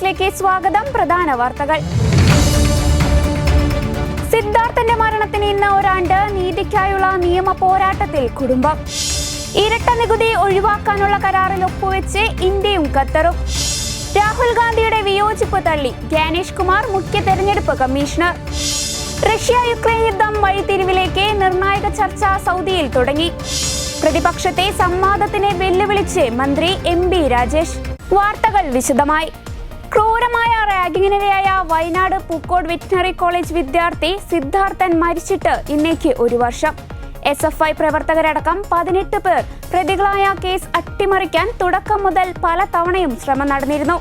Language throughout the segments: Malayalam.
ന്യൂസിലേക്ക് സ്വാഗതം. പ്രധാന വാർത്തകൾ. സിദ്ധാർത്ഥന്റെ മരണത്തിന് ഇന്ന് ഒരാണ്ട്. നീതിക്കായുള്ള നിയമ പോരാട്ടത്തിൽ കുടുംബം. ഇരട്ട നികുതി ഒഴിവാക്കാനുള്ള കരാറിൽ ഒപ്പുവെച്ച് ഇന്ത്യയും ഖത്തറും. രാഹുൽ ഗാന്ധിയുടെ വിയോജിപ്പ് തള്ളി ജ്ഞാനേഷ് കുമാർ മുഖ്യ തെരഞ്ഞെടുപ്പ് കമ്മീഷണർ. റഷ്യ യുക്രൈൻ യുദ്ധം വഴിത്തിരിവിലേക്ക്. നിർണായക ചർച്ച സൗദിയിൽ തുടങ്ങി. പ്രതിപക്ഷത്തെ സംവാദത്തിന് വെല്ലുവിളിച്ച് മന്ത്രി MP രാജേഷ്. വാർത്തകൾ വിശദമായി. ക്രൂരമായ റാഗിങ്ങിനിരയായ വയനാട് പൂക്കോട് വെറ്റിനറി കോളേജ് വിദ്യാർത്ഥി സിദ്ധാർത്ഥൻ മരിച്ചിട്ട് ഇന്നേക്ക് ഒരു വർഷം. SFI പ്രവർത്തകരടക്കം 18 പേർ പ്രതികളായ കേസ് അട്ടിമറിക്കാൻ തുടക്കം മുതൽ പല തവണയും ശ്രമം നടന്നിരുന്നു.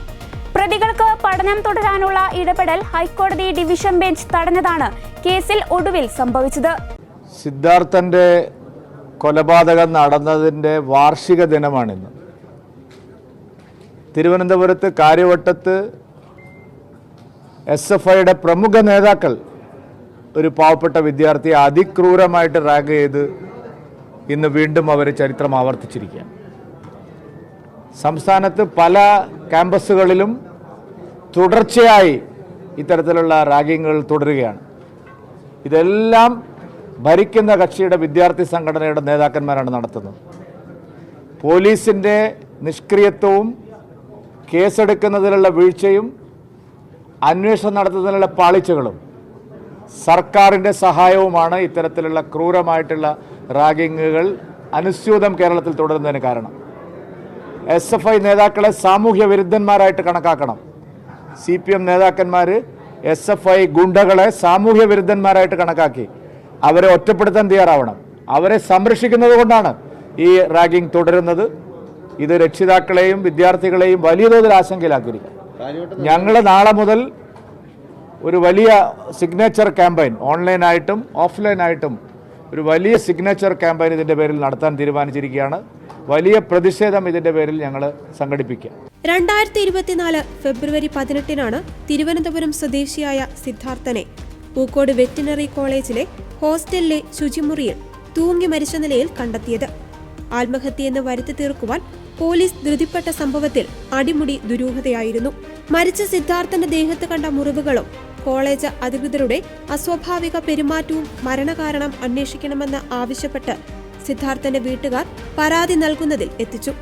പ്രതികൾക്ക് പഠനം തുടരാനുള്ള ഇടപെടൽ ഹൈക്കോടതി ഡിവിഷൻ ബെഞ്ച് തടഞ്ഞതാണ് കേസിൽ ഒടുവിൽ സംഭവിച്ചത്. സിദ്ധാർത്ഥന്റെ കൊലപാതകം നടന്നതിൻ്റെ വാർഷിക ദിനമാണിന്ന്. തിരുവനന്തപുരത്ത് കാര്യവട്ടത്ത് SFIയുടെ പ്രമുഖ നേതാക്കൾ ഒരു പാവപ്പെട്ട വിദ്യാർത്ഥിയെ അതിക്രൂരമായിട്ട് റാഗ് ചെയ്ത് ഇന്ന് വീണ്ടും അവർ ചരിത്രം ആവർത്തിച്ചിരിക്കുകയാണ്. സംസ്ഥാനത്ത് പല ക്യാമ്പസുകളിലും തുടർച്ചയായി ഇത്തരത്തിലുള്ള റാഗിങ്ങുകൾ തുടരുകയാണ്. ഇതെല്ലാം ഭരിക്കുന്ന കക്ഷിയുടെ വിദ്യാർത്ഥി സംഘടനയുടെ നേതാക്കന്മാരാണ് നടത്തുന്നത്. പോലീസിൻ്റെ നിഷ്ക്രിയത്വവും കേസെടുക്കുന്നതിലുള്ള വീഴ്ചയും അന്വേഷണം നടത്തുന്നതിനുള്ള പാളിച്ചകളും സർക്കാരിൻ്റെ സഹായവുമാണ് ഇത്തരത്തിലുള്ള ക്രൂരമായിട്ടുള്ള റാഗിങ്ങുകൾ അനുസ്യൂതം കേരളത്തിൽ തുടരുന്നതിന് കാരണം. SFI നേതാക്കളെ സാമൂഹ്യ വിരുദ്ധന്മാരായിട്ട് കണക്കാക്കണം. CPM നേതാക്കന്മാർ SFI ഗുണ്ടകളെ സാമൂഹ്യ വിരുദ്ധന്മാരായിട്ട് കണക്കാക്കി അവരെ ഒറ്റപ്പെടുത്താൻ തയ്യാറാവണം. അവരെ സംരക്ഷിക്കുന്നത് കൊണ്ടാണ് ഈ റാഗിംഗ് തുടരുന്നത്. ഇത് രക്ഷിതാക്കളെയും വിദ്യാർത്ഥികളെയും വലിയ തോതിൽ ആശങ്കയിലാക്കിയിരിക്കും. ഞങ്ങൾ നാളെ മുതൽ ഒരു വലിയ സിഗ്നേച്ചർ ക്യാമ്പയിൻ ഓൺലൈനായിട്ടും ഓഫ്ലൈനായിട്ടും ഒരു വലിയ സിഗ്നേച്ചർ ക്യാമ്പയിൻ ഇതിൻ്റെ പേരിൽ നടത്താൻ തീരുമാനിച്ചിരിക്കുകയാണ്. വലിയ പ്രതിഷേധം ഇതിൻ്റെ പേരിൽ ഞങ്ങൾ സംഘടിപ്പിക്കുക. 2024 ഫെബ്രുവരി 18 തിരുവനന്തപുരം സ്വദേശിയായ സിദ്ധാർത്ഥനെ പൂക്കോട് വെറ്റിനറി കോളേജിലെ ഹോസ്റ്റലിലെ ശുചിമുറിയിൽ തൂങ്ങി മരിച്ച നിലയിൽ കണ്ടെത്തിയത്. ആത്മഹത്യയെന്ന് വരുത്തി തീർക്കുവാൻ പോലീസ് ധൃതിപ്പെട്ട സംഭവത്തിൽ അടിമുടി ദുരൂഹതയായിരുന്നു. മരിച്ച സിദ്ധാർത്ഥന്റെ ദേഹത്ത് കണ്ട മുറിവുകളും കോളേജ് അധികൃതരുടെ അസ്വാഭാവിക പെരുമാറ്റവും മരണകാരണം അന്വേഷിക്കണമെന്ന് ആവശ്യപ്പെട്ട് സിദ്ധാർത്ഥന്റെ വീട്ടുകാർ പരാതി നൽകുന്നതിൽ എത്തിച്ചു.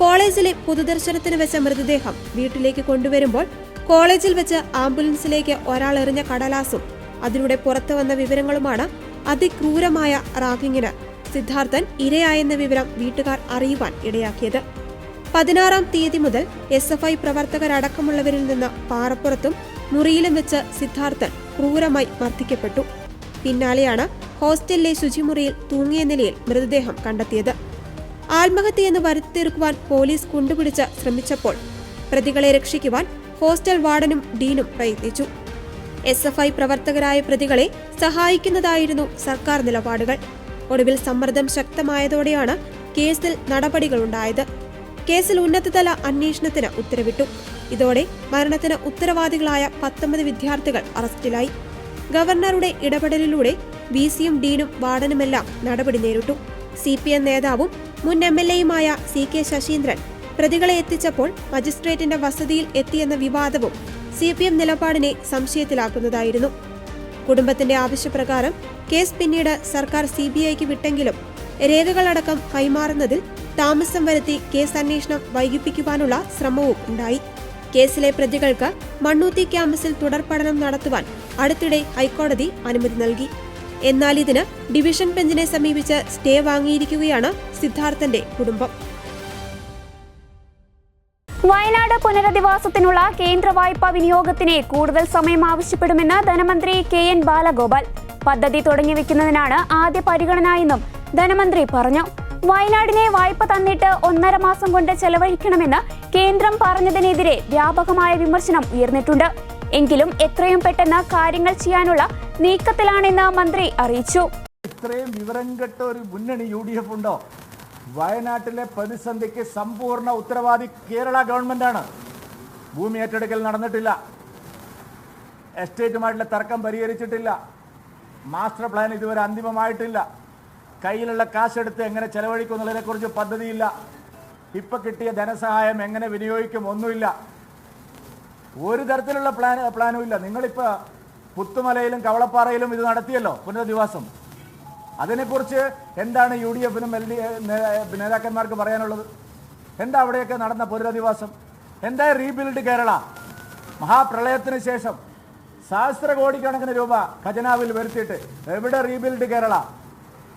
കോളേജിലെ പൊതുദർശനത്തിന് വെച്ച മൃതദേഹം വീട്ടിലേക്ക് കൊണ്ടുവരുമ്പോൾ കോളേജിൽ വെച്ച് ആംബുലൻസിലേക്ക് ഒരാൾ എറിഞ്ഞ കടലാസും അതിലൂടെ പുറത്തു വന്ന വിവരങ്ങളുമാണ് അതിക്രൂരമായ റാഗിങ്ങിന് സിദ്ധാർത്ഥൻ ഇരയായെന്ന വിവരം വീട്ടുകാർ അറിയുവാൻ ഇടയാക്കിയത്. 16-ാം തീയതി മുതൽ SFI പ്രവർത്തകരടക്കമുള്ളവരിൽ നിന്ന് പാറപ്പുറത്തും മുറിയിലും വെച്ച് സിദ്ധാർത്ഥൻ ക്രൂരമായി മർദ്ദിക്കപ്പെട്ടു. പിന്നാലെയാണ് ഹോസ്റ്റലിലെ ശുചിമുറിയിൽ തൂങ്ങിയ നിലയിൽ മൃതദേഹം കണ്ടെത്തിയത്. ആത്മഹത്യയെന്ന് വരുത്തിത്തീർക്കുവാൻ പോലീസ് കൊണ്ടുപിടിച്ച് ശ്രമിച്ചപ്പോൾ പ്രതികളെ രക്ഷിക്കുവാൻ ഹോസ്റ്റൽ വാർഡനും ഡീനും പ്രയത്നിച്ചു. SFI പ്രവർത്തകരായ പ്രതികളെ സഹായിക്കുന്നതായിരുന്നു സർക്കാർ നിലപാടുകൾ. ഒടുവിൽ സമ്മർദ്ദം ശക്തമായതോടെയാണ് കേസിൽ നടപടികളുണ്ടായത്. കേസിൽ ഉന്നതതല അന്വേഷണത്തിന് ഉത്തരവിട്ടു. ഇതോടെ മരണത്തിന് ഉത്തരവാദികളായ 19 വിദ്യാർത്ഥികൾ അറസ്റ്റിലായി. ഗവർണറുടെ ഇടപെടലിലൂടെ VCയും ഡീനും വാർഡനുമെല്ലാം നടപടി നേരിട്ടു. CPM നേതാവും മുൻ MLAയുമായ CK ശശീന്ദ്രൻ പ്രതികളെ എത്തിച്ചപ്പോൾ മജിസ്ട്രേറ്റിന്റെ വസതിയിൽ എത്തിയെന്ന വിവാദവും CPM നിലപാടിനെ സംശയത്തിലാക്കുന്നതായിരുന്നു. കുടുംബത്തിന്റെ ആവശ്യപ്രകാരം കേസ് പിന്നീട് സർക്കാർ CBIക്ക് വിട്ടെങ്കിലും രേഖകളടക്കം കൈമാറുന്നതിൽ താമസം വരുത്തി കേസ് അന്വേഷണം വൈകിപ്പിക്കുവാനുള്ള ശ്രമവും ഉണ്ടായി. കേസിലെ പ്രതികൾക്ക് മണ്ണൂത്തി ക്യാമ്പസിൽ തുടർ പഠനം നടത്തുവാൻ അടുത്തിടെ ഹൈക്കോടതി അനുമതി നൽകി. എന്നാൽ ഇതിന് ഡിവിഷൻ ബെഞ്ചിനെ സമീപിച്ച് സ്റ്റേ വാങ്ങിയിരിക്കുകയാണ് സിദ്ധാർത്ഥന്റെ കുടുംബം. വയനാട് പുനരധിവാസത്തിനുള്ള കേന്ദ്ര വായ്പാ വിനിയോഗത്തിന് കൂടുതൽ സമയം ആവശ്യപ്പെടുമെന്ന് ധനമന്ത്രി KN ബാലഗോപാൽ. പദ്ധതി തുടങ്ങിവെക്കുന്നതിനാണ് ആദ്യ പരിഗണന എന്നും ധനമന്ത്രി പറഞ്ഞു. വയനാടിനെ വായ്പ തന്നിട്ട് 1.5 മാസം കൊണ്ട് ചെലവഴിക്കണമെന്ന് കേന്ദ്രം പറഞ്ഞതിനെതിരെ വ്യാപകമായ വിമർശനം ഉയർന്നിട്ടുണ്ട്. എങ്കിലും എത്രയും പെട്ടെന്ന് കാര്യങ്ങൾ ചെയ്യാനുള്ള നീക്കത്തിലാണെന്ന് മന്ത്രി അറിയിച്ചു. ഇത്രയും വിവരം കെട്ട ഒരു മുന്നണി UDF ഉണ്ടോ? വയനാട്ടിലെ പ്രതിസന്ധിക്ക് സമ്പൂർണ്ണ ഉത്തരവാദി കേരള ഗവൺമെന്റാണ്. ഭൂമി ഏറ്റെടുക്കൽ നടന്നിട്ടില്ല, എസ്റ്റേറ്റുമായിട്ടുള്ള തർക്കം പരിഹരിച്ചിട്ടില്ല, മാസ്റ്റർ പ്ലാൻ ഇതുവരെ അന്തിമമായിട്ടില്ല, കയ്യിലുള്ള കാശെടുത്ത് എങ്ങനെ ചെലവഴിക്കുന്നുള്ളതിനെക്കുറിച്ച് പദ്ധതിയില്ല, ഇപ്പം കിട്ടിയ ധനസഹായം എങ്ങനെ വിനിയോഗിക്കും ഒന്നുമില്ല. ഒരു തരത്തിലുള്ള പ്ലാനും ഇല്ല. നിങ്ങളിപ്പോൾ പുത്തുമലയിലും കവളപ്പാറയിലും ഇത് നടത്തിയല്ലോ പുനരധിവാസം. അതിനെക്കുറിച്ച് എന്താണ് UDF-നും നേതാക്കന്മാർക്ക് പറയാനുള്ളത്? എന്താ അവിടെയൊക്കെ നടന്ന പുനരധിവാസം? എന്താ റീബിൽഡ് കേരള? മഹാപ്രളയത്തിന് ശേഷം സഹസ്രകോടിക്കണക്കിന് രൂപ ഖജനാവിൽ വരുത്തിയിട്ട് എവിടെ റീബിൽഡ് കേരള?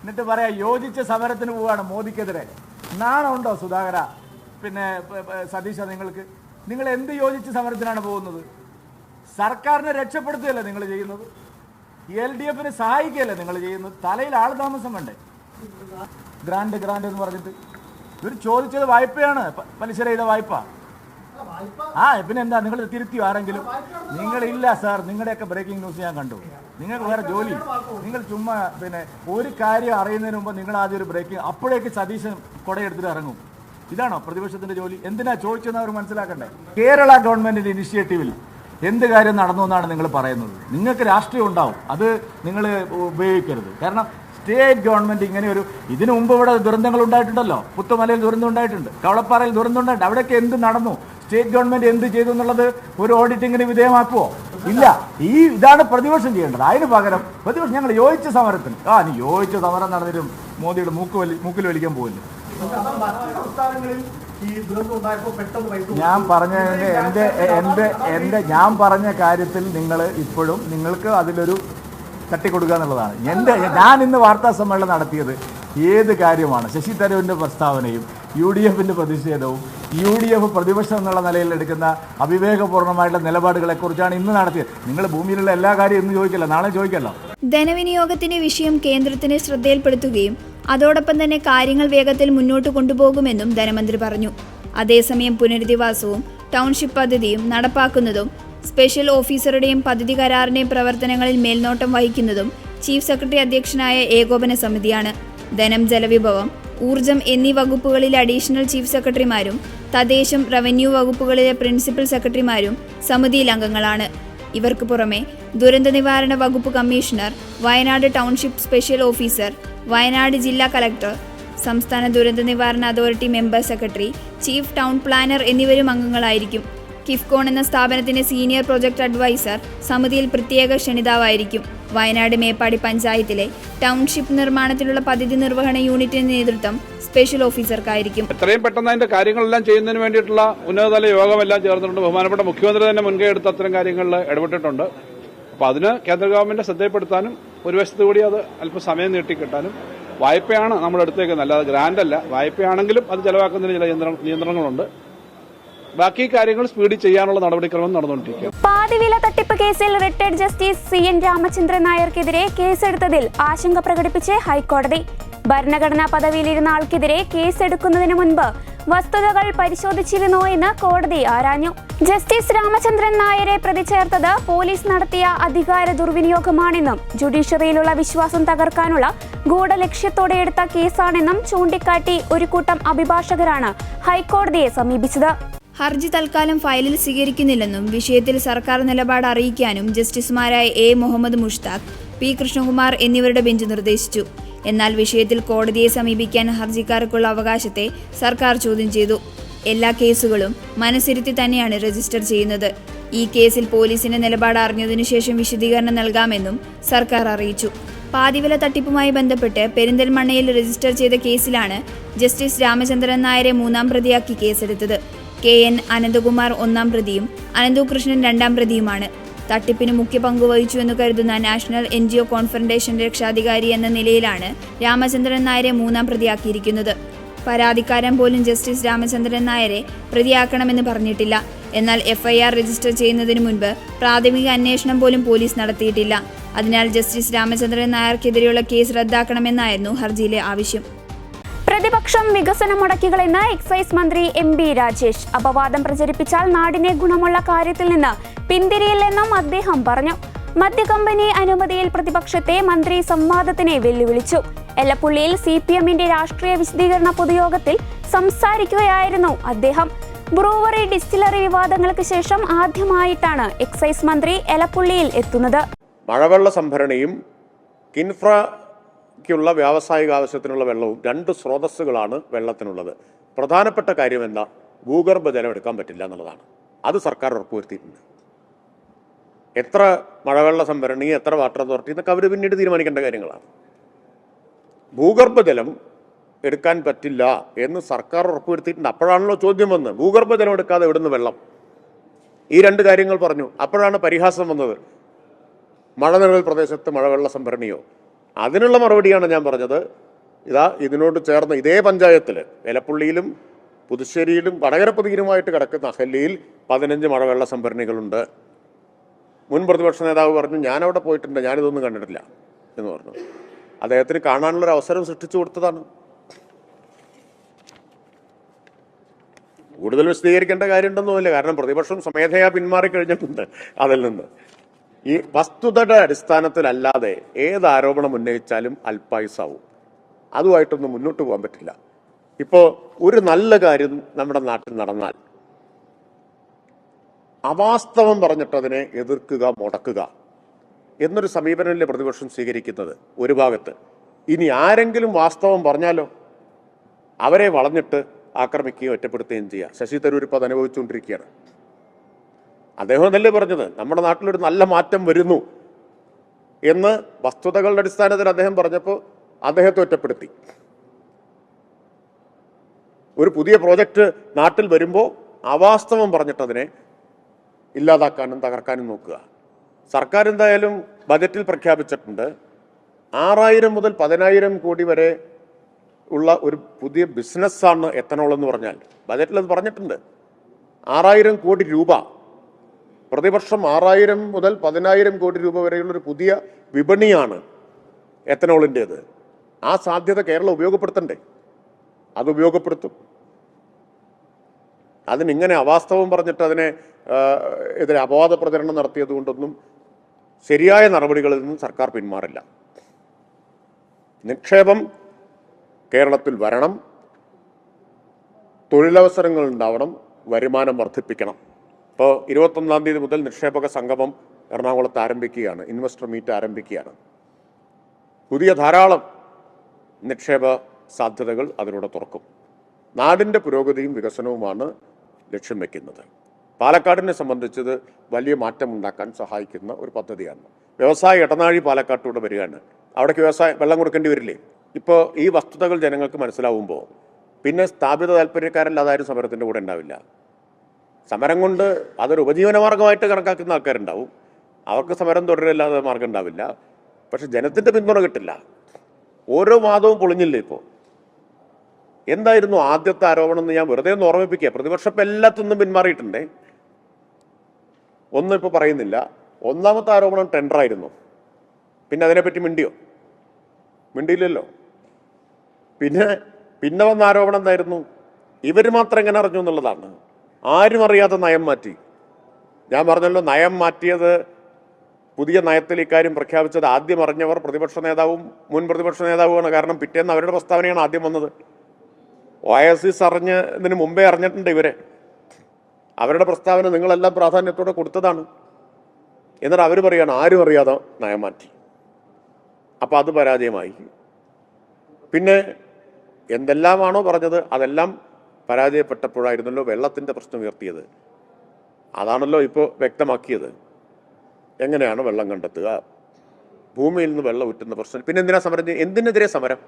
എന്നിട്ട് പറയാം യോജിച്ച സമരത്തിന് പോവുകയാണ് മോദിക്കെതിരെ. നാണമുണ്ടോ സുധാകര, പിന്നെ സതീശ? നിങ്ങൾ എന്ത് യോജിച്ച സമരത്തിനാണ് പോകുന്നത്? സർക്കാരിനെ രക്ഷപ്പെടുത്തുകയല്ലേ നിങ്ങൾ ചെയ്യുന്നത്? LDF-നെ സഹായിക്കുകയല്ലേ നിങ്ങൾ ചെയ്യുന്നത്? തലയിൽ ആൾ താമസം വേണ്ടേ? ഗ്രാൻഡ് എന്ന് പറഞ്ഞിട്ട് ഇവർ ചോദിച്ചത് വായ്പയാണ്, പലിശരഹിത വായ്പ. പിന്നെ എന്താ നിങ്ങൾ തിരുത്തിയോ ആരെങ്കിലും? നിങ്ങളില്ല സാർ, നിങ്ങളുടെയൊക്കെ ബ്രേക്കിംഗ് ന്യൂസ് ഞാൻ കണ്ടു. നിങ്ങൾക്ക് വേറെ ജോലി, നിങ്ങൾ ചുമ്മാ പിന്നെ ഒരു കാര്യം അറിയുന്നതിന് മുമ്പ് നിങ്ങൾ ആദ്യം ഒരു ബ്രേക്കിംഗ്, അപ്പോഴേക്ക് സതീശൻ കുടയെടുത്തിട്ട് ഇറങ്ങും. ഇതാണോ പ്രതിപക്ഷത്തിന്റെ ജോലി? എന്തിനാ ചോദിച്ചെന്ന് അവർ മനസ്സിലാക്കണ്ടേ? കേരള ഗവൺമെന്റിന്റെ ഇനിഷ്യേറ്റീവിൽ എന്ത് കാര്യം നടന്നു എന്നാണ് നിങ്ങൾ പറയുന്നത്? നിങ്ങൾക്ക് രാഷ്ട്രീയം ഉണ്ടാവും, അത് നിങ്ങൾ ഉപയോഗിക്കരുത്. കാരണം സ്റ്റേറ്റ് ഗവൺമെന്റ് ഇങ്ങനെ ഇതിനു മുമ്പ് ഇവിടെ ദുരന്തങ്ങൾ ഉണ്ടായിട്ടുണ്ടല്ലോ. പുത്തുമലയിൽ ദുരന്തം ഉണ്ടായിട്ടുണ്ട്, കവളപ്പാറയിൽ ദുരന്തം ഉണ്ടായിട്ടുണ്ട്. അവിടെയൊക്കെ എന്ത് നടന്നു, സ്റ്റേറ്റ് ഗവൺമെന്റ് എന്ത് ചെയ്തു എന്നുള്ളത് ഒരു ഓഡിറ്റിങ്ങിന് വിധേയമാക്കുമോ? ഇല്ല. ഇതാണ് പ്രതിപക്ഷം ചെയ്യേണ്ടത്. അതിന് പകരം പ്രതിപക്ഷം ഞങ്ങൾ യോജിച്ച സമരത്തിന് നീ യോജിച്ച സമരം നടന്നിട്ടും മോദിയുടെ മൂക്കിൽ വലിക്കാൻ പോകില്ല. ഞാൻ പറഞ്ഞ കാര്യത്തിൽ നിങ്ങൾ ഇപ്പോഴും നിങ്ങൾക്ക് അതിലൊരു തട്ടിക്കൊടുക്കുക എന്നുള്ളതാണ്. ഞാൻ ഇന്ന് വാർത്താ സമ്മേളനം നടത്തിയത് ഏത് കാര്യമാണ്? ശശി തരൂരിൻ്റെ പ്രസ്താവനയും UDF-ന്റെ പ്രതിഷേധവും UDF പ്രതിപക്ഷം എന്നുള്ള നിലയിൽ എടുക്കുന്ന അവിവേകപൂർണ്ണമായിട്ടുള്ള നിലപാടുകളെക്കുറിച്ചാണ് ഇന്ന് നടത്തിയത്. നിങ്ങൾ ഭൂമിയിലുള്ള എല്ലാ കാര്യവും ഇന്ന് ചോദിക്കല്ലോ, നാളെ ചോദിക്കല്ലോ. ധനവിനിയോഗത്തിന്റെ വിഷയം കേന്ദ്രത്തിന് ശ്രദ്ധയിൽപ്പെടുത്തുകയും അതോടൊപ്പം തന്നെ കാര്യങ്ങൾ വേഗത്തിൽ മുന്നോട്ട് കൊണ്ടുപോകുമെന്നും ധനമന്ത്രി പറഞ്ഞു. അതേസമയം പുനരധിവാസവും ടൗൺഷിപ്പ് പദ്ധതിയും നടപ്പാക്കുന്നതും സ്പെഷ്യൽ ഓഫീസറുടെയും പദ്ധതി കരാറിന്റെയും പ്രവർത്തനങ്ങളിൽ മേൽനോട്ടം വഹിക്കുന്നതും ചീഫ് സെക്രട്ടറി അധ്യക്ഷനായ ഏകോപന സമിതിയാണ്. ധനം, ജലവിഭവം, ഊർജം എന്നീ വകുപ്പുകളിലെ അഡീഷണൽ ചീഫ് സെക്രട്ടറിമാരും തദ്ദേശം, റവന്യൂ വകുപ്പുകളിലെ പ്രിൻസിപ്പൽ സെക്രട്ടറിമാരും സമിതിയിൽ അംഗങ്ങളാണ്. ഇവർക്ക് പുറമെ ദുരന്ത നിവാരണ വകുപ്പ് commissioner, Wayanad township special officer, Wayanad ജില്ലാ കളക്ടർ, സംസ്ഥാന ദുരന്ത നിവാരണ authority member secretary, chief town planar എന്നിവരും അംഗങ്ങളായിരിക്കും. കിഫ്കോൺ എന്ന സ്ഥാപനത്തിന്റെ സീനിയർ പ്രൊജക്ട് അഡ്വൈസർ സമിതിയിൽ പ്രത്യേക ക്ഷണിതാവായിരിക്കും. വയനാട് മേപ്പാടി പഞ്ചായത്തിലെ ടൗൺഷിപ്പ് നിർമ്മാണത്തിലുള്ള പദ്ധതി നിർവഹണ യൂണിറ്റിന്റെ നേതൃത്വം സ്പെഷ്യൽ ഓഫീസർക്കായിരിക്കും. എത്രയും പെട്ടെന്ന് അതിന്റെ കാര്യങ്ങളെല്ലാം ചെയ്യുന്നതിന് വേണ്ടിയിട്ടുള്ള ഉന്നതതല യോഗമെല്ലാം ചേർന്നിട്ടുണ്ട്. ബഹുമാനപ്പെട്ട മുഖ്യമന്ത്രി തന്നെ മുൻകൈ എടുത്ത് അത്തരം കാര്യങ്ങളിൽ ഇടപെട്ടിട്ടുണ്ട്. അപ്പോൾ അതിന് കേന്ദ്ര ഗവൺമെന്റ് ശ്രദ്ധപ്പെടുത്താനും ഒരു വശത്ത് കൂടി അത് അല്പം സമയം നീട്ടിക്കിട്ടാനും, വായ്പയാണ് നമ്മൾ എടുത്തേക്കുന്നത്, അല്ലാതെ ഗ്രാന്റ് അല്ല. വായ്പയാണെങ്കിലും അത് ചെലവാക്കുന്നതിന് ചില നിയന്ത്രണങ്ങളുണ്ട്. ബാക്കി കാര്യങ്ങൾ സ്പീഡിൽ ചെയ്യാനുള്ള നടപടിക്രമം നടന്നുകൊണ്ടിരിക്കുകയാണ്. പാതിവില തട്ടിപ്പ് കേസിൽ റിട്ടയർഡ് ജസ്റ്റിസ് CN രാമചന്ദ്രൻ നായർക്കെതിരെ കേസെടുത്തതിൽ ആശങ്ക പ്രകടിപ്പിച്ച് ഹൈക്കോടതി. ഭരണഘടനാ പദവിയിലിരുന്ന ആൾക്കെതിരെ കേസെടുക്കുന്നതിന് മുൻപ് വസ്തുതകൾ പരിശോധിച്ചിരുന്നോ എന്ന് കോടതി ആരാഞ്ഞു. ജസ്റ്റിസ് രാമചന്ദ്രൻ നായരെ പ്രതി ചേർത്തത് പോലീസ് നടത്തിയ അധികാര ദുർവിനിയോഗമാണെന്നും ജുഡീഷ്യറിയിലുള്ള വിശ്വാസം തകർക്കാനുള്ള ഗൂഢലക്ഷ്യത്തോടെ എടുത്ത കേസാണെന്നും ചൂണ്ടിക്കാട്ടി ഒരു കൂട്ടം അഭിഭാഷകരാണ് ഹൈക്കോടതിയെ സമീപിച്ചത്. ഹർജി തൽക്കാലം ഫയലിൽ സ്വീകരിക്കുന്നില്ലെന്നും വിഷയത്തിൽ സർക്കാർ നിലപാട് അറിയിക്കാനും ജസ്റ്റിസുമാരായ A. മുഹമ്മദ് മുഷ്താഖ്, P. കൃഷ്ണകുമാർ എന്നിവരുടെ ബെഞ്ച് നിർദ്ദേശിച്ചു. എന്നാൽ വിഷയത്തിൽ കോടതിയെ സമീപിക്കാൻ ഹർജിക്കാർക്കുള്ള അവകാശത്തെ സർക്കാർ ചോദ്യം ചെയ്തു. എല്ലാ കേസുകളും മനസ്സിരുത്തി തന്നെയാണ് രജിസ്റ്റർ ചെയ്യുന്നത്. ഈ കേസിൽ പോലീസിന്റെ നിലപാട് അറിഞ്ഞതിനു ശേഷം വിശദീകരണം നൽകാമെന്നും സർക്കാർ അറിയിച്ചു. പാതിവില തട്ടിപ്പുമായി ബന്ധപ്പെട്ട് പെരിന്തൽമണ്ണയിൽ രജിസ്റ്റർ ചെയ്ത കേസിലാണ് ജസ്റ്റിസ് രാമചന്ദ്രൻ നായരെ 3ാം പ്രതിയാക്കി കേസെടുത്തത്. KN അനന്തകുമാർ 1ാം പ്രതിയും അനന്തകൃഷ്ണൻ 2ാം പ്രതിയുമാണ്. തട്ടിപ്പിന് മുഖ്യ പങ്കുവഹിച്ചു എന്ന് കരുതുന്ന നാഷണൽ NGO കോൺഫെഡറേഷൻ രക്ഷാധികാരി എന്ന നിലയിലാണ് രാമചന്ദ്രൻ നായരെ 3ാം പ്രതിയാക്കിയിരിക്കുന്നത്. പരാതിക്കാരൻ പോലും ജസ്റ്റിസ് രാമചന്ദ്രൻ നായരെ പ്രതിയാക്കണമെന്ന് പറഞ്ഞിട്ടില്ല. എന്നാൽ FIR രജിസ്റ്റർ ചെയ്യുന്നതിന് മുൻപ് പ്രാഥമിക അന്വേഷണം പോലും പോലീസ് നടത്തിയിട്ടില്ല. അതിനാൽ ജസ്റ്റിസ് രാമചന്ദ്രൻ നായർക്കെതിരെയുള്ള കേസ് റദ്ദാക്കണമെന്നായിരുന്നു ഹർജിയിലെ ആവശ്യം. പ്രതിപക്ഷം വികസന മുടക്കികളെന്ന് എക്സൈസ് മന്ത്രി MB രാജേഷ്. അപവാദം പ്രചരിപ്പിച്ചാൽ നാടിനെ ഗുണമുള്ള കാര്യത്തിൽ നിന്ന് പിന്തിരിയില്ലെന്നും അദ്ദേഹം പറഞ്ഞു. മദ്യകമ്പനി അനുമതിയിൽ പ്രതിപക്ഷത്തെ മന്ത്രി സംവാദത്തിനെ വെല്ലുവിളിച്ചു. എലപ്പുള്ളിയിൽ CPM-ന്റെ രാഷ്ട്രീയ വിശദീകരണ പൊതുയോഗത്തിൽ സംസാരിക്കുകയായിരുന്നു അദ്ദേഹം. ബ്രൂവറി ഡിസ്റ്റിലറി വിവാദങ്ങൾക്ക് ശേഷം ആദ്യമായിട്ടാണ് എക്സൈസ് മന്ത്രി എലപ്പുള്ളിയിൽ എത്തുന്നത്. മഴവെള്ള സംഭരണിയും കിൻഫ്രയ്ക്കുള്ള വ്യാവസായിക ആവശ്യത്തിനുള്ള വെള്ളവും 2 സ്രോതസ്സുകളാണ് വെള്ളത്തിനുള്ളത്. പ്രധാനപ്പെട്ട കാര്യം എന്താ? ഭൂഗർഭജലം എടുക്കാൻ പറ്റില്ല എന്നുള്ളതാണ്. അത് സർക്കാർ ഉറപ്പുവരുത്തിയിട്ടുണ്ട്. എത്ര മഴവെള്ള സംഭരണി, എത്ര വാട്ടർ അതോറിറ്റി എന്നൊക്കെ അവർ പിന്നീട് തീരുമാനിക്കേണ്ട കാര്യങ്ങളാണ്. ഭൂഗർഭജലം എടുക്കാൻ പറ്റില്ല എന്ന് സർക്കാർ ഉറപ്പുവരുത്തിയിട്ടുണ്ട്. അപ്പോഴാണല്ലോ ചോദ്യം വന്നത്, ഭൂഗർഭജലം എടുക്കാതെ എവിടുന്ന് വെള്ളം? ഈ രണ്ട് കാര്യങ്ങൾ പറഞ്ഞു. അപ്പോഴാണ് പരിഹാസം വന്നത്, മഴനിഴൽ പ്രദേശത്ത് മഴവെള്ള സംഭരണിയോ? അതിനുള്ള മറുപടിയാണ് ഞാൻ പറഞ്ഞത്. ഇതിനോട് ചേർന്ന് ഇതേ പഞ്ചായത്തിൽ എലപ്പുള്ളിയിലും പുതുശ്ശേരിയിലും വടകരപ്പതിയിലുമായിട്ട് കിടക്കുന്ന അഹല്യയിൽ 15 മഴവെള്ള സംഭരണികളുണ്ട്. മുൻ പ്രതിപക്ഷ നേതാവ് പറഞ്ഞു, ഞാനവിടെ പോയിട്ടുണ്ട്, ഞാനിതൊന്നും കണ്ടിട്ടില്ല എന്ന് പറഞ്ഞു. അദ്ദേഹത്തിന് കാണാനുള്ളൊരു അവസരം സൃഷ്ടിച്ചു കൊടുത്തതാണ്. കൂടുതൽ വിശദീകരിക്കേണ്ട കാര്യമുണ്ടെന്നൊന്നുമില്ല, കാരണം പ്രതിപക്ഷം സ്വമേധയാ പിന്മാറിക്കഴിഞ്ഞിട്ടുണ്ട് അതിൽ നിന്ന്. ഈ വസ്തുതയുടെ അടിസ്ഥാനത്തിലല്ലാതെ ഏത് ആരോപണം ഉന്നയിച്ചാലും അല്പായുസാവും. അതുമായിട്ടൊന്നും മുന്നോട്ട് പോകാൻ പറ്റില്ല. ഇപ്പോൾ ഒരു നല്ല കാര്യം നമ്മുടെ നാട്ടിൽ നടന്നാൽ അവാസ്തവം പറഞ്ഞിട്ട് അതിനെ എതിർക്കുക, മുടക്കുക എന്നൊരു സമീപനമല്ലേ പ്രതിപക്ഷം സ്വീകരിക്കുന്നത് ഒരു ഭാഗത്ത്. ഇനി ആരെങ്കിലും വാസ്തവം പറഞ്ഞാലോ അവരെ വളഞ്ഞിട്ട് ആക്രമിക്കുകയും ഒറ്റപ്പെടുത്തുകയും ചെയ്യുക. ശശി തരൂർ ഇപ്പോൾ അത് അനുഭവിച്ചുകൊണ്ടിരിക്കുകയാണ്. അദ്ദേഹം എന്നല്ലേ പറഞ്ഞത്, നമ്മുടെ നാട്ടിലൊരു നല്ല മാറ്റം വരുന്നു എന്ന് വസ്തുതകളുടെ അടിസ്ഥാനത്തിൽ അദ്ദേഹം പറഞ്ഞപ്പോൾ അദ്ദേഹത്തെ ഒറ്റപ്പെടുത്തി. ഒരു പുതിയ പ്രോജക്റ്റ് നാട്ടിൽ വരുമ്പോൾ അവാസ്തവം പറഞ്ഞിട്ടതിനെ ഇല്ലാതാക്കാനും തകർക്കാനും നോക്കുക. സർക്കാർ എന്തായാലും ബജറ്റിൽ പ്രഖ്യാപിച്ചിട്ടുണ്ട് 6000 മുതൽ 10000 കോടി വരെ ഉള്ള ഒരു പുതിയ ബിസിനസ്സാണ് എത്തനോൾ എന്ന് പറഞ്ഞാൽ. ബജറ്റിൽ അത് പറഞ്ഞിട്ടുണ്ട്. 6000 കോടി രൂപ പ്രതിവർഷം, 6000 മുതൽ 10000 കോടി രൂപ വരെയുള്ളൊരു പുതിയ വിപണിയാണ് എത്തനോളിൻ്റേത്. ആ സാധ്യത കേരളം ഉപയോഗപ്പെടുത്തണ്ടേ? അത് ഉപയോഗപ്പെടുത്തും. അതിനിങ്ങനെ അവാസ്തവം പറഞ്ഞിട്ട് അതിനെ എതിരെ അപവാദ പ്രചരണം നടത്തിയത് കൊണ്ടൊന്നും ശരിയായ നടപടികളിൽ നിന്നും സർക്കാർ പിന്മാറില്ല. നിക്ഷേപം കേരളത്തിൽ വരണം, തൊഴിലവസരങ്ങൾ ഉണ്ടാവണം, വരുമാനം വർദ്ധിപ്പിക്കണം. ഇപ്പോൾ 21-ാം തീയതി മുതൽ നിക്ഷേപക സംഗമം എറണാകുളത്ത് ആരംഭിക്കുകയാണ്, ഇൻവെസ്റ്റർ മീറ്റ് ആരംഭിക്കുകയാണ്. പുതിയ ധാരാളം നിക്ഷേപ സാധ്യതകൾ അതിലൂടെ തുറക്കും. നാടിൻ്റെ പുരോഗതിയും വികസനവുമാണ് ലക്ഷ്യം വയ്ക്കുന്നത്. പാലക്കാടിനെ സംബന്ധിച്ചത് വലിയ മാറ്റം ഉണ്ടാക്കാൻ സഹായിക്കുന്ന ഒരു പദ്ധതിയാണ്. വ്യവസായ ഇടനാഴി പാലക്കാട്ടൂടെ വരികയാണ്. അവിടേക്ക് വെള്ളം കൊടുക്കേണ്ടി വരില്ലേ? ഇപ്പോൾ ഈ വസ്തുതകൾ ജനങ്ങൾക്ക് മനസ്സിലാവുമ്പോൾ പിന്നെ സ്ഥാപിത താല്പര്യക്കാരല്ലാതാരും സമരത്തിൻ്റെ കൂടെ ഉണ്ടാവില്ല. സമരം കൊണ്ട് അതൊരു ഉപജീവനമാർഗമായിട്ട് കണക്കാക്കുന്ന ആൾക്കാരുണ്ടാവും. അവർക്ക് സമരം തുടരല്ലാതെ മാർഗം ഉണ്ടാവില്ല. പക്ഷെ ജനത്തിൻ്റെ പിന്തുണ കിട്ടില്ല. ഓരോ വാദവും പൊളിഞ്ഞില്ലേ? ഇപ്പോൾ എന്തായിരുന്നു ആദ്യത്തെ ആരോപണം എന്ന് ഞാൻ വെറുതെ ഒന്ന് ഓർമ്മിപ്പിക്കുക. പ്രതിപക്ഷം എല്ലാത്തൊന്നും പിന്മാറിയിട്ടുണ്ടേ, ഒന്നും ഇപ്പോൾ പറയുന്നില്ല. ഒന്നാമത്തെ ആരോപണം ടെൻഡറായിരുന്നു. പിന്നെ അതിനെപ്പറ്റി മിണ്ടിയില്ലല്ലോ. പിന്നെ വന്ന ആരോപണം എന്തായിരുന്നു? ഇവർ മാത്രം എങ്ങനെ അറിഞ്ഞു എന്നുള്ളതാണ്. ആരും അറിയാതെ നയം മാറ്റി. ഞാൻ പറഞ്ഞല്ലോ, നയം മാറ്റിയത്, പുതിയ നയത്തിൽ ഇക്കാര്യം പ്രഖ്യാപിച്ചത് ആദ്യം അറിഞ്ഞവർ പ്രതിപക്ഷ നേതാവും മുൻ പ്രതിപക്ഷ നേതാവുമാണ്. കാരണം പിറ്റേന്ന് അവരുടെ പ്രസ്താവനയാണ് ആദ്യം വന്നത്. OIC അറിഞ്ഞതിന് മുമ്പേ അറിഞ്ഞിട്ടുണ്ട് ഇവരെ. അവരുടെ പ്രസ്താവന നിങ്ങളെല്ലാം പ്രാധാന്യത്തോടെ കൊടുത്തതാണ്. എന്നിട്ട് അവർ പറയാണ് ആരും അറിയാതെ നയം മാറ്റി. അപ്പോൾ അത് പരാജയമായി. പിന്നെ എന്തെല്ലാമാണോ പറഞ്ഞത് അതെല്ലാം പരാജയപ്പെട്ടപ്പോഴായിരുന്നല്ലോ വെള്ളത്തിൻ്റെ പ്രശ്നം ഉയർത്തിയത്. അതാണല്ലോ ഇപ്പോൾ വ്യക്തമാക്കിയത്. എങ്ങനെയാണ് വെള്ളം കണ്ടെത്തുക, ഭൂമിയിൽ നിന്ന് വെള്ളം ഊറ്റുന്ന പ്രശ്നം. പിന്നെ എന്തിനെതിരെ സമരം?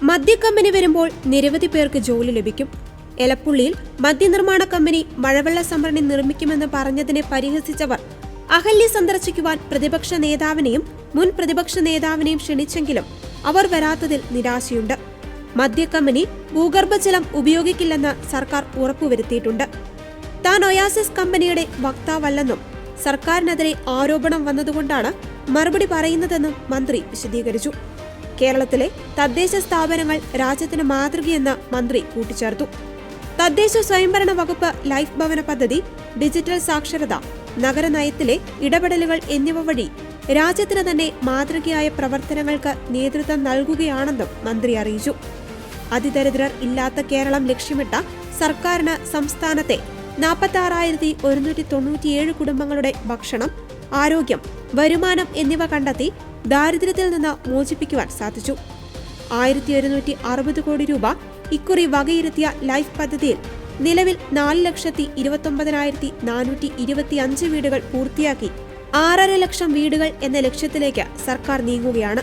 മദ്യക്കമ്പനി വരുമ്പോൾ നിരവധി പേർക്ക് ജോലി ലഭിക്കും. എലപ്പുള്ളിയിൽ മദ്യനിർമ്മാണ കമ്പനി മഴവെള്ള സംഭരണി നിർമ്മിക്കുമെന്ന് പറഞ്ഞതിനെ പരിഹസിച്ചവർ അഹല്യ സന്ദർശിക്കുവാൻ പ്രതിപക്ഷ നേതാവിനെയും മുൻ പ്രതിപക്ഷ നേതാവിനെയും ക്ഷണിച്ചെങ്കിലും അവർ വരാത്തതിൽ നിരാശയുണ്ട്. മദ്യക്കമ്പനി ഭൂഗർഭജലം ഉപയോഗിക്കില്ലെന്ന് സർക്കാർ ഉറപ്പുവരുത്തിയിട്ടുണ്ട്. താൻ ഒയാസിസ് കമ്പനിയുടെ വക്താവല്ലെന്നും സർക്കാരിനെതിരെ ആരോപണം വന്നതുകൊണ്ടാണ് മറുപടി പറയുന്നതെന്നും മന്ത്രി വിശദീകരിച്ചു. കേരളത്തിലെ തദ്ദേശ സ്ഥാപനങ്ങൾ രാജ്യത്തിന് മാതൃകയെന്ന് മന്ത്രി കൂട്ടിച്ചേർത്തു. തദ്ദേശ സ്വയംഭരണ വകുപ്പ് ലൈഫ് ഭവന പദ്ധതി, ഡിജിറ്റൽ സാക്ഷരത, നഗരനയത്തിലെ ഇടപെടലുകൾ എന്നിവ വഴി രാജ്യത്തിന് തന്നെ മാതൃകയായ പ്രവർത്തനങ്ങൾക്ക് നേതൃത്വം നൽകുകയാണെന്നും മന്ത്രി അറിയിച്ചു. അതിദരിദ്രർ ഇല്ലാത്ത കേരളം ലക്ഷ്യമിട്ട സർക്കാരിന് സംസ്ഥാനത്തെ 46,197 കുടുംബങ്ങളുടെ ഭക്ഷണം, ആരോഗ്യം, വരുമാനം എന്നിവ കണ്ടെത്തി ദാരിദ്ര്യത്തിൽ നിന്ന് മോചിപ്പിക്കുവാൻ സാധിച്ചു. 1160 കോടി രൂപ ഇക്കുറി വകയിരുത്തിയ ലൈഫ് പദ്ധതിയിൽ നിലവിൽ 4,29,425 വീടുകൾ പൂർത്തിയാക്കി 6.5 ലക്ഷം വീടുകൾ എന്ന ലക്ഷ്യത്തിലേക്ക് സർക്കാർ നീങ്ങുകയാണ്.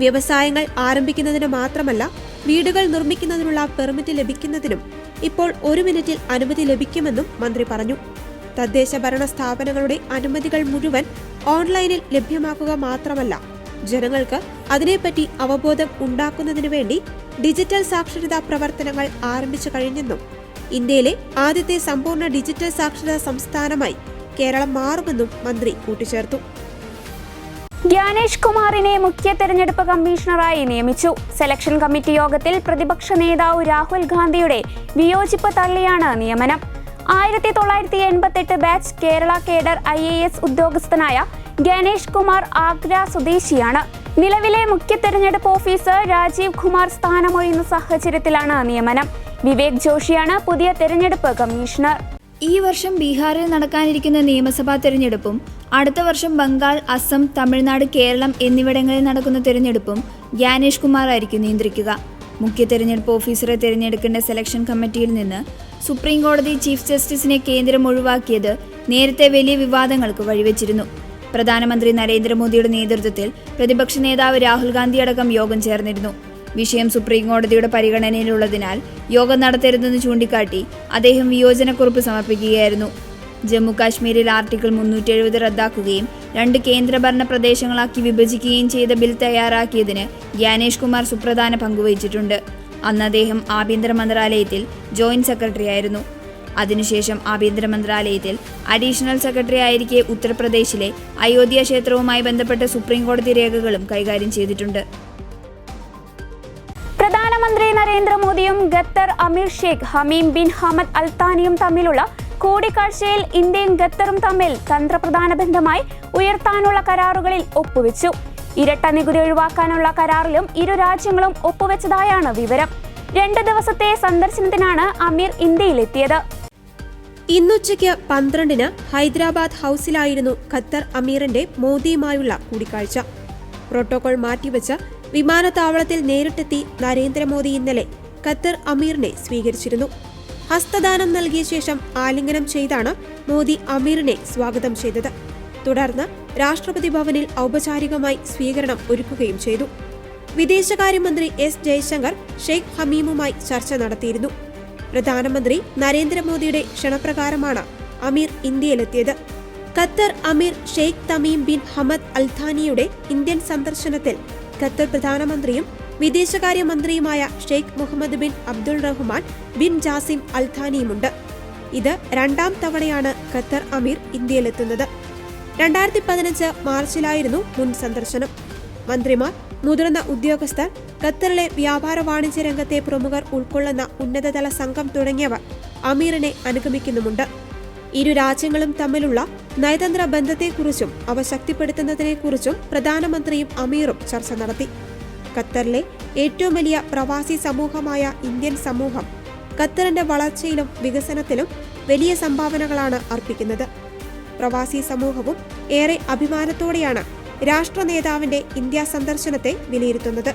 വ്യവസായങ്ങൾ ആരംഭിക്കുന്നതിന് മാത്രമല്ല, വീടുകൾ നിർമ്മിക്കുന്നതിനുള്ള പെർമിറ്റ് ലഭിക്കുന്നതിനും ഇപ്പോൾ 1 മിനിറ്റിൽ അനുമതി ലഭിക്കുമെന്നും മന്ത്രി പറഞ്ഞു. തദ്ദേശ ഭരണ സ്ഥാപനങ്ങളുടെ അനുമതികൾ മുഴുവൻ ഓൺലൈനിൽ ലഭ്യമാക്കുക മാത്രമല്ല, ജനങ്ങൾക്ക് അതിനെപ്പറ്റി അവബോധം ഉണ്ടാക്കുന്നതിനു വേണ്ടി ഡിജിറ്റൽ സാക്ഷരതാ പ്രവർത്തനങ്ങൾ ആരംഭിച്ചു കഴിഞ്ഞെന്നും ഇന്ത്യയിലെ ആദ്യത്തെ സമ്പൂർണ്ണ ഡിജിറ്റൽ സാക്ഷരതാ സംസ്ഥാനമായി കേരളം മാറുമെന്നും മന്ത്രി കൂട്ടിച്ചേർത്തു. ജ്ഞാനേഷ് കുമാറിനെ മുഖ്യ തെരഞ്ഞെടുപ്പ് കമ്മീഷണറായി നിയമിച്ചു. സെലക്ഷൻ കമ്മിറ്റി യോഗത്തിൽ പ്രതിപക്ഷ നേതാവ് രാഹുൽ ഗാന്ധിയുടെ വിയോജിപ്പ് തള്ളിയാണ് നിയമനം. 1988 ബാച്ച് കേരള കേഡർ IAS ഉദ്യോഗസ്ഥനായ ജ്ഞാനേഷ് കുമാർ ആഗ്ര സ്വദേശിയാണ്. നിലവിലെ മുഖ്യ തെരഞ്ഞെടുപ്പ് ഓഫീസർ രാജീവ് കുമാർ സ്ഥാനമൊഴിയുന്ന സാഹചര്യത്തിലാണ് നിയമനം. വിവേക് ജോഷിയാണ് പുതിയ തെരഞ്ഞെടുപ്പ് കമ്മീഷണർ. ഈ വർഷം ബീഹാറിൽ നടക്കാനിരിക്കുന്ന നിയമസഭാ തെരഞ്ഞെടുപ്പും അടുത്ത വർഷം ബംഗാൾ, അസം, തമിഴ്നാട്, കേരളം എന്നിവിടങ്ങളിൽ നടക്കുന്ന തെരഞ്ഞെടുപ്പും ജ്ഞാനേഷ് കുമാർ ആയിരിക്കും നിയന്ത്രിക്കുക. മുഖ്യ തെരഞ്ഞെടുപ്പ് ഓഫീസറെ തിരഞ്ഞെടുക്കേണ്ട സെലക്ഷൻ കമ്മിറ്റിയിൽ നിന്ന് സുപ്രീം കോടതി ചീഫ് ജസ്റ്റിസിനെ കേന്ദ്രം ഒഴിവാക്കിയത് നേരത്തെ വലിയ വിവാദങ്ങൾക്ക് വഴിവെച്ചിരുന്നു. പ്രധാനമന്ത്രി നരേന്ദ്രമോദിയുടെ നേതൃത്വത്തിൽ പ്രതിപക്ഷ നേതാവ് രാഹുൽ ഗാന്ധി അടക്കം യോഗം ചേർന്നിരുന്നു. വിഷയം സുപ്രീം കോടതിയുടെ പരിഗണനയിലുള്ളതിനാൽ യോഗം നടത്തരുതെന്ന് ചൂണ്ടിക്കാട്ടി അദ്ദേഹം വിയോജനക്കുറിപ്പ് സമർപ്പിക്കുകയായിരുന്നു. ജമ്മു കാശ്മീരിൽ ആർട്ടിക്കിൾ 370 റദ്ദാക്കുകയും 2 കേന്ദ്രഭരണ പ്രദേശങ്ങളാക്കി വിഭജിക്കുകയും ചെയ്ത ബിൽ തയ്യാറാക്കിയതിന് ജ്ഞാനേഷ് കുമാർ സുപ്രധാന പങ്കുവഹിച്ചിട്ടുണ്ട്. അന്ന് അദ്ദേഹം ആഭ്യന്തര മന്ത്രാലയത്തിൽ ജോയിന്റ് സെക്രട്ടറി ആയിരുന്നു. അതിനുശേഷം ആഭ്യന്തര മന്ത്രാലയത്തിൽ അഡീഷണൽ സെക്രട്ടറി ആയിരിക്കെ ഉത്തർപ്രദേശിലെ അയോധ്യ ക്ഷേത്രവുമായി ബന്ധപ്പെട്ട സുപ്രീം കോടതി രേഖകളും കൈകാര്യം ചെയ്തിട്ടുണ്ട്. പ്രധാനമന്ത്രി നരേന്ദ്രമോദിയും ഖത്തർ അമീർ ഷെയ്ഖ് ഹമീം ബിൻ ഹമദ് അൽ താനിയും തമ്മിലുള്ള കൂടിക്കാഴ്ചയിൽ ഇന്ത്യയും ഖത്തറും തമ്മിൽ തന്ത്രപ്രധാന ബന്ധമായി ഉയർത്താനുള്ള കരാറുകളിൽ ഒപ്പുവെച്ചു. ഇരട്ട നികുതി ഒഴിവാക്കാനുള്ള കരാറിലും ഇരു രാജ്യങ്ങളും ഒപ്പുവെച്ചതായാണ് വിവരം. 2 ദിവസത്തെ സന്ദർശനത്തിനാണ് അമീർ ഇന്ത്യയിലെത്തിയത്. ഇന്നുച്ചയ്ക്ക് 12-ന് ഹൈദരാബാദ് ഹൌസിലായിരുന്നു ഖത്തർ അമീറിന്റെ മോദിയുമായുള്ള കൂടിക്കാഴ്ച. പ്രോട്ടോകോൾ മാറ്റിവെച്ച് വിമാനത്താവളത്തിൽ നേരിട്ടെത്തി നരേന്ദ്രമോദി ഇന്നലെ ഖത്തർ അമീറിനെ സ്വീകരിച്ചിരുന്നു. ഹസ്തദാനം നൽകിയ ശേഷം ആലിംഗനം ചെയ്താണ് മോദി അമീറിനെ സ്വാഗതം ചെയ്തത്. തുടർന്ന് രാഷ്ട്രപതി ഭവനിൽ ഔപചാരികമായി സ്വീകരണം ഒരുക്കുകയും ചെയ്തു. വിദേശകാര്യമന്ത്രി S ജയശങ്കർ ഷെയ്ഖ് ഹമീമുമായി ചർച്ച നടത്തിയിരുന്നു. പ്രധാനമന്ത്രി നരേന്ദ്രമോദിയുടെ ക്ഷണപ്രകാരമാണ് അമീർ ഇന്ത്യയിലെത്തിയത്. ഖത്തർ അമീർ Sheikh Tamim bin Hamad Al താനിയുടെ ഇന്ത്യൻ സന്ദർശനത്തിൽ ഖത്തർ പ്രധാനമന്ത്രിയും വിദേശകാര്യമന്ത്രിയുമായ Sheikh Mohammed bin Abdul Rahman bin Jassim Al താനിയുമുണ്ട്. ഇത് 2ാം തവണയാണ് ഖത്തർ അമീർ ഇന്ത്യയിലെത്തുന്നത്. 2015 മാർച്ചിലായിരുന്നു മുൻ സന്ദർശനം. മന്ത്രിമാർ, മുതിർന്ന ഉദ്യോഗസ്ഥർ, ഖത്തറിലെ വ്യാപാര വാണിജ്യ രംഗത്തെ പ്രമുഖർ ഉൾക്കൊള്ളുന്ന ഉന്നതതല സംഘം തുടങ്ങിയവർ അമീറിനെ അനുഗമിക്കുന്നുമുണ്ട്. ഇരു രാജ്യങ്ങളും തമ്മിലുള്ള നയതന്ത്ര ബന്ധത്തെക്കുറിച്ചും അവ ശക്തിപ്പെടുത്തുന്നതിനെക്കുറിച്ചും പ്രധാനമന്ത്രിയും അമീറും ചർച്ച നടത്തി. ഖത്തറിലെ ഏറ്റവും വലിയ പ്രവാസി സമൂഹമായ ഇന്ത്യൻ സമൂഹം ഖത്തറിന്റെ വളർച്ചയിലും വികസനത്തിലും വലിയ സംഭാവനകളാണ് അർപ്പിക്കുന്നത്. പ്രവാസി സമൂഹവും ഏറെ അഭിമാനത്തോടെയാണ് രാഷ്ട്ര നേതാവിന്റെ ഇന്ത്യ സന്ദർശനത്തെ വിലയിരുത്തുന്നത്.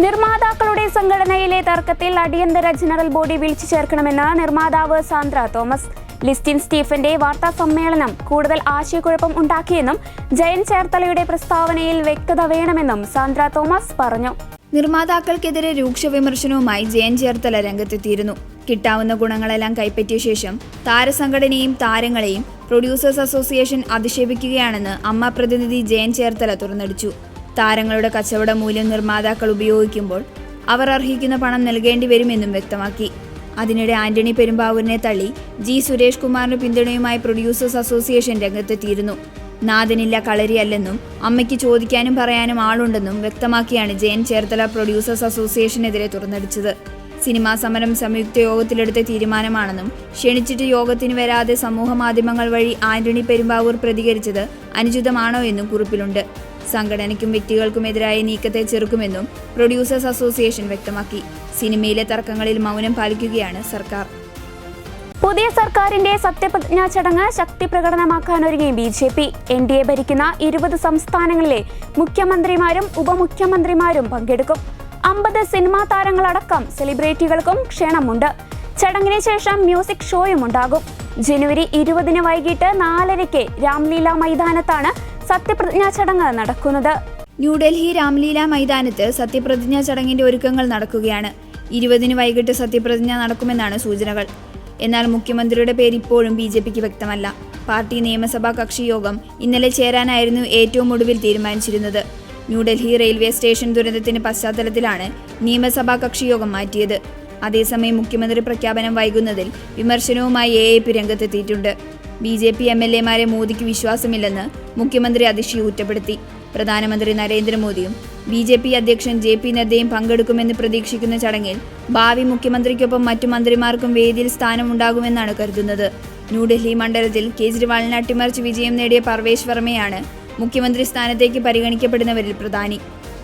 നിർമ്മാതാക്കളുടെ സംഘടനയിലെ തർക്കത്തിൽ അടിയന്തര ജനറൽ ബോഡി വിളിച്ചു ചേർക്കണമെന്ന് നിർമ്മാതാവ് സാന്ദ്ര തോമസ്. ലിസ്റ്റിൻ സ്റ്റീഫന്റെ വാർത്താ സമ്മേളനം കൂടുതൽ ആശയക്കുഴപ്പം ഉണ്ടാക്കിയെന്നും ജയൻ ചേർത്തലയുടെ പ്രസ്താവനയിൽ വ്യക്തത വേണമെന്നും സാന്ദ്ര തോമസ് പറഞ്ഞു. നിർമ്മാതാക്കൾക്കെതിരെ രൂക്ഷ വിമർശനവുമായി ജയൻ ചേർത്തല രംഗത്തെത്തിയിരുന്നു. കിട്ടാവുന്ന ഗുണങ്ങളെല്ലാം കൈപ്പറ്റിയ ശേഷം താരസംഘടനയും താരങ്ങളെയും പ്രൊഡ്യൂസേഴ്സ് അസോസിയേഷൻ അധിക്ഷേപിക്കുകയാണെന്ന് അമ്മ പ്രതിനിധി ജയൻ ചേർത്തല തുറന്നടിച്ചു. താരങ്ങളുടെ കച്ചവട മൂല്യം നിർമ്മാതാക്കൾ ഉപയോഗിക്കുമ്പോൾ അവർ അർഹിക്കുന്ന പണം നൽകേണ്ടി വരുമെന്നും വ്യക്തമാക്കി. അതിനിടെ ആന്റണി പെരുമ്പാവൂരിനെ തള്ളി ജി സുരേഷ് കുമാറിന് പിന്തുണയുമായി പ്രൊഡ്യൂസേഴ്സ് അസോസിയേഷൻ രംഗത്തെത്തിയിരുന്നു. നാഥനില്ല കളരിയല്ലെന്നും അമ്മയ്ക്ക് ചോദിക്കാനും പറയാനും ആളുണ്ടെന്നും വ്യക്തമാക്കിയാണ് ജയൻ ചേർത്തല പ്രൊഡ്യൂസേഴ്സ് അസോസിയേഷനെതിരെ തുറന്നടിച്ചത്. സിനിമാ സമരം സംയുക്ത യോഗത്തിലെടുത്ത തീരുമാനമാണെന്നും ക്ഷണിച്ചിട്ട് യോഗത്തിന് വരാതെ സമൂഹ മാധ്യമങ്ങൾ വഴി ആന്റണി പെരുമ്പാവൂർ പ്രതികരിച്ചത് അനുചിതമാണോ എന്നും കുറിപ്പിലുണ്ട്. സംഘടനയ്ക്കും വ്യക്തികൾക്കുമെതിരായ നീക്കത്തെ ചെറുക്കുമെന്നും പ്രൊഡ്യൂസേഴ്സ് അസോസിയേഷൻ വ്യക്തമാക്കി. സിനിമയിലെ തർക്കങ്ങളിൽ മൗനം പാലിക്കുകയാണ് സർക്കാർ. പുതിയ സർക്കാരിന്റെ സത്യപ്രതിജ്ഞാ ചടങ്ങ് ശക്തി പ്രകടനമാക്കാനൊരുങ്ങി BJP. NDA ഭരിക്കുന്ന 20 സംസ്ഥാനങ്ങളിലെ മുഖ്യമന്ത്രിമാരും ഉപമുഖ്യമന്ത്രിമാരും പങ്കെടുക്കും. 50 സിനിമാ താരങ്ങളടക്കം സെലിബ്രിറ്റികൾക്കും ക്ഷണമുണ്ട്. ചടങ്ങിന് ശേഷം മ്യൂസിക് ഷോയും ഉണ്ടാകും. ജനുവരി 20 വൈകിട്ട് 4:30 രാംലീല മൈതാനത്താണ് സത്യപ്രതിജ്ഞാ ചടങ്ങ് നടക്കുന്നത്. ന്യൂഡൽഹി രാംലീല മൈതാനത്ത് സത്യപ്രതിജ്ഞാ ചടങ്ങിന്റെ ഒരുക്കങ്ങൾ നടക്കുകയാണ്. 20 വൈകിട്ട് സത്യപ്രതിജ്ഞ നടക്കുമെന്നാണ് സൂചനകൾ. എന്നാൽ മുഖ്യമന്ത്രിയുടെ പേര് ഇപ്പോഴും BJPക്ക് വ്യക്തമല്ല. പാർട്ടി നിയമസഭാ കക്ഷി യോഗം ഇന്നലെ ചേരാനായിരുന്നു ഏറ്റവും ഒടുവിൽ തീരുമാനിച്ചിരുന്നത്. ന്യൂഡൽഹി റെയിൽവേ സ്റ്റേഷൻ ദുരന്തത്തിന്റെ പശ്ചാത്തലത്തിലാണ് നിയമസഭാ കക്ഷി യോഗം മാറ്റിയത്. അതേസമയം മുഖ്യമന്ത്രി പ്രഖ്യാപനം വൈകുന്നതിൽ വിമർശനവുമായി AAP രംഗത്തെത്തിയിട്ടുണ്ട്. BJP MLA-മാരെ മോദിക്ക് വിശ്വാസമില്ലെന്ന് മുഖ്യമന്ത്രി അതിശി കുറ്റപ്പെടുത്തി. പ്രധാനമന്ത്രി നരേന്ദ്രമോദിയും BJP അധ്യക്ഷൻ JP നദ്ദയും പങ്കെടുക്കുമെന്ന് പ്രതീക്ഷിക്കുന്ന ചടങ്ങിൽ ഭാവി മുഖ്യമന്ത്രിക്കൊപ്പം മറ്റു മന്ത്രിമാർക്കും വേദിയിൽ സ്ഥാനമുണ്ടാകുമെന്നാണ് കരുതുന്നത്. ന്യൂഡൽഹി മണ്ഡലത്തിൽ കേജ്രിവാളിനെ അട്ടിമറിച്ച് വിജയം നേടിയ പർവേഷ് വർമ്മയാണ് മുഖ്യമന്ത്രി സ്ഥാനത്തേക്ക് പരിഗണിക്കപ്പെടുന്നവരിൽ പ്രധാനി.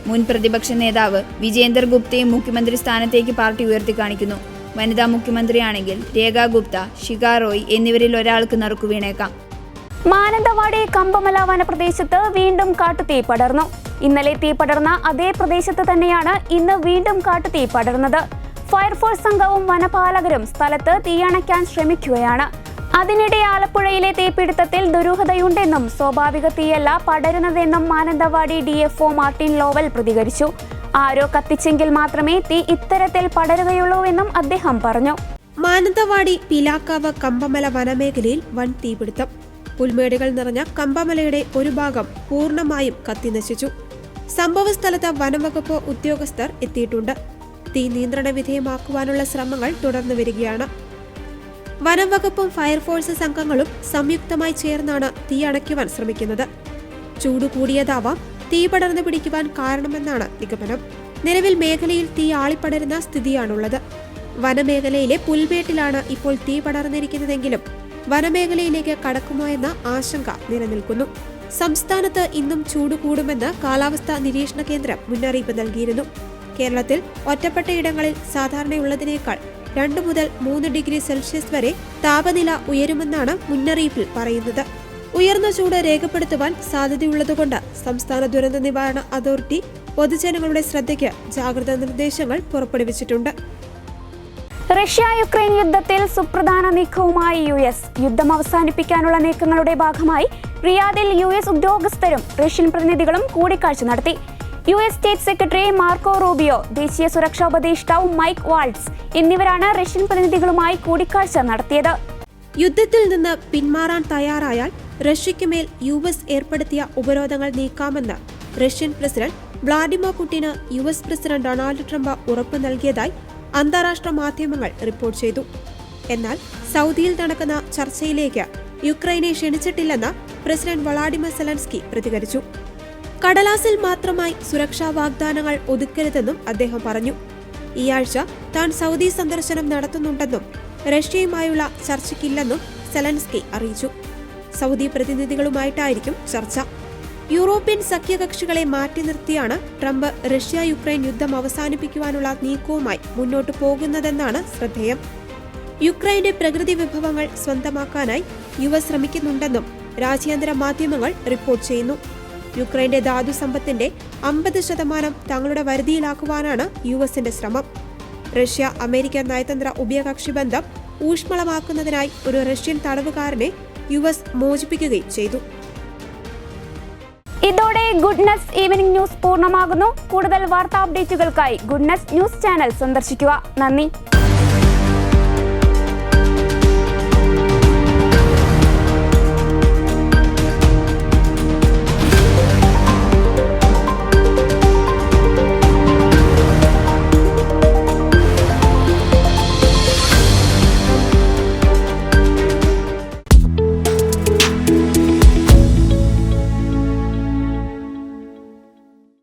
മുൻ പ്രതിപക്ഷ നേതാവ് വിജേന്ദർ ഗുപ്തയും മുഖ്യമന്ത്രി സ്ഥാനത്തേക്ക് പാർട്ടി ഉയർത്തിക്കാണിക്കുന്നു. വനിതാ മുഖ്യമന്ത്രിയാണെങ്കിൽ രേഖ ഗുപ്ത, ശിഖ റോയ് എന്നിവരിൽ ഒരാൾക്ക് നറുക്കു വീണേക്കാം. മാനന്തവാടി കമ്പമല വനപ്രദേശത്ത് വീണ്ടും കാട്ടുതീ പടർന്നു. ഇന്നലെ തീ പടർന്ന അതേ പ്രദേശത്ത് തന്നെയാണ് ഇന്ന് വീണ്ടും കാട്ടുതീ പടർന്നത്. ഫയർഫോഴ്സ് സംഘവും വനപാലകരും സ്ഥലത്ത് തീയണയ്ക്കാൻ ശ്രമിക്കുകയാണ്. അതിനിടെ ആലപ്പുഴയിലെ തീപിടുത്തത്തിൽ ദുരൂഹതയുണ്ടെന്നും സ്വാഭാവിക തീയല്ല പടരുന്നതെന്നും മാനന്തവാടി DFO മാർട്ടിൻ ലോവൽ പ്രതികരിച്ചു. ആരോ കത്തിച്ചെങ്കിൽ മാത്രമേ തീ ഇത്തരത്തിൽ പടരുകയുള്ളൂവെന്നും അദ്ദേഹം പറഞ്ഞു. മാനന്തവാടി പിലാക്കാവ് കമ്പമല വനമേഖലയിൽ വൻ തീപിടുത്തം. പുൽമേടുകൾ നിറഞ്ഞ കമ്പമലയുടെ ഒരു ഭാഗം പൂർണ്ണമായും കത്തിനശിച്ചു. സംഭവസ്ഥലത്ത് വനംവകുപ്പ് ഉദ്യോഗസ്ഥർ എത്തിയിട്ടുണ്ട്. തീ നിയന്ത്രണ വിധേയമാക്കുവാനുള്ള ശ്രമങ്ങൾ തുടർന്നു വരികയാണ്. വനംവകുപ്പും ഫയർഫോഴ്സ് സംഘങ്ങളും സംയുക്തമായി ചേർന്നാണ് തീ അണയ്ക്കുവാൻ ശ്രമിക്കുന്നത്. ചൂട് കൂടിയതാവാം തീ പടർന്നു പിടിക്കുവാൻ കാരണമെന്നാണ് നിഗമനം. നിലവിൽ മേഖലയിൽ തീ ആളിപ്പടരുന്ന സ്ഥിതിയാണുള്ളത്. വനമേഖലയിലെ പുൽമേട്ടിലാണ് ഇപ്പോൾ തീ പടർന്നിരിക്കുന്നതെങ്കിലും വനമേഖലയിലേക്ക് കടക്കുമോ എന്ന ആശങ്ക നിലനിൽക്കുന്നു. സംസ്ഥാനത്ത് ഇന്നും ചൂട് കൂടുമെന്ന് കാലാവസ്ഥാ നിരീക്ഷണ കേന്ദ്രം മുന്നറിയിപ്പ് നൽകിയിരുന്നു. കേരളത്തിൽ ഒറ്റപ്പെട്ട ഇടങ്ങളിൽ സാധാരണയുള്ളതിനേക്കാൾ 2 മുതൽ 3 ഡിഗ്രി സെൽഷ്യസ് വരെ താപനില ഉയരുമെന്നാണ് മുന്നറിയിപ്പിൽ പറയുന്നത്. ഉയർന്ന ചൂട് രേഖപ്പെടുത്തുവാൻ സാധ്യതയുള്ളതുകൊണ്ട് സംസ്ഥാന ദുരന്ത നിവാരണ അതോറിറ്റി പൊതുജനങ്ങളുടെ ശ്രദ്ധയ്ക്ക് ജാഗ്രതാ നിർദ്ദേശങ്ങൾ പുറപ്പെടുവിച്ചിട്ടുണ്ട്. റഷ്യ-യുക്രൈൻ യുദ്ധത്തിൽ സുപ്രധാന നീക്കവുമായി US. യുദ്ധം അവസാനിപ്പിക്കാനുള്ള നീക്കങ്ങളുടെ ഭാഗമായി റിയാദിൽ US ഉദ്യോഗസ്ഥരും റഷ്യൻ പ്രതിനിധികളും കൂടിക്കാഴ്ച നടത്തി. US state secretary Marco Rubio, ദേശീയ സുരക്ഷാ ഉപദേഷ്ടാവ് മൈക്ക് വാൾട്സ് എന്നിവരാണ് റഷ്യൻ പ്രതിനിധികളുമായി കൂടിക്കാഴ്ച നടത്തിയത്. യുദ്ധത്തിൽ നിന്ന് പിന്മാറാൻ തയ്യാറായാൽ റഷ്യയ്ക്കുമേൽ US ഏർപ്പെടുത്തിയ ഉപരോധങ്ങൾ നീക്കാമെന്ന് റഷ്യൻ പ്രസിഡന്റ് വ്ളാഡിമിർ പുടിന് US പ്രസിഡന്റ് ഡൊണാൾഡ് ട്രംപ് ഉറപ്പു നൽകിയതായി അന്താരാഷ്ട്ര മാധ്യമങ്ങൾ റിപ്പോർട്ട് ചെയ്തു. എന്നാൽ സൗദിയിൽ നടക്കുന്ന ചർച്ചയിലേക്ക് യുക്രൈനെ ക്ഷണിച്ചിട്ടില്ലെന്ന് പ്രസിഡന്റ് വളാഡിമിർ സെലൻസ്കി പ്രതികരിച്ചു. കടലാസിൽ മാത്രമായി സുരക്ഷാ വാഗ്ദാനങ്ങൾ ഒതുക്കരുതെന്നും അദ്ദേഹം പറഞ്ഞു. ഈ ആഴ്ച താൻ സൗദി സന്ദർശനം നടത്തുന്നുണ്ടെന്നും റഷ്യയുമായുള്ള ചർച്ചയ്ക്കില്ലെന്നും സെലൻസ്കി അറിയിച്ചു. സൗദി പ്രതിനിധികളുമായിട്ടായിരിക്കും ചർച്ച. യൂറോപ്യൻ സഖ്യകക്ഷികളെ മാറ്റി നിർത്തിയാണ് ട്രംപ് റഷ്യ-യുക്രൈൻ യുദ്ധം അവസാനിപ്പിക്കുവാനുള്ള നീക്കവുമായി മുന്നോട്ടു പോകുന്നതെന്നാണ് ശ്രദ്ധേയം. യുക്രൈന്റെ പ്രകൃതി വിഭവങ്ങൾ സ്വന്തമാക്കാനായി US ശ്രമിക്കുന്നുണ്ടെന്നും രാജ്യാന്തര മാധ്യമങ്ങൾ റിപ്പോർട്ട് ചെയ്യുന്നു. യുക്രൈന്റെ ധാതു സമ്പത്തിന്റെ 50% തങ്ങളുടെ വരുതിയിലാക്കുവാനാണ് USന്റെ ശ്രമം. റഷ്യ-അമേരിക്ക നയതന്ത്ര ഉഭയകക്ഷി ബന്ധം ഊഷ്മളമാക്കുന്നതിനായി ഒരു റഷ്യൻ തടവുകാരനെ US മോചിപ്പിക്കുകയും ചെയ്തു. ഇതോടെ ഗുഡ്നസ് ഈവനിംഗ് ന്യൂസ് പൂർണ്ണമാകുന്നു. കൂടുതൽ വാർത്താ അപ്ഡേറ്റുകൾക്കായി ഗുഡ്നസ് ന്യൂസ് ചാനൽ സന്ദർശിക്കുക. നന്ദി.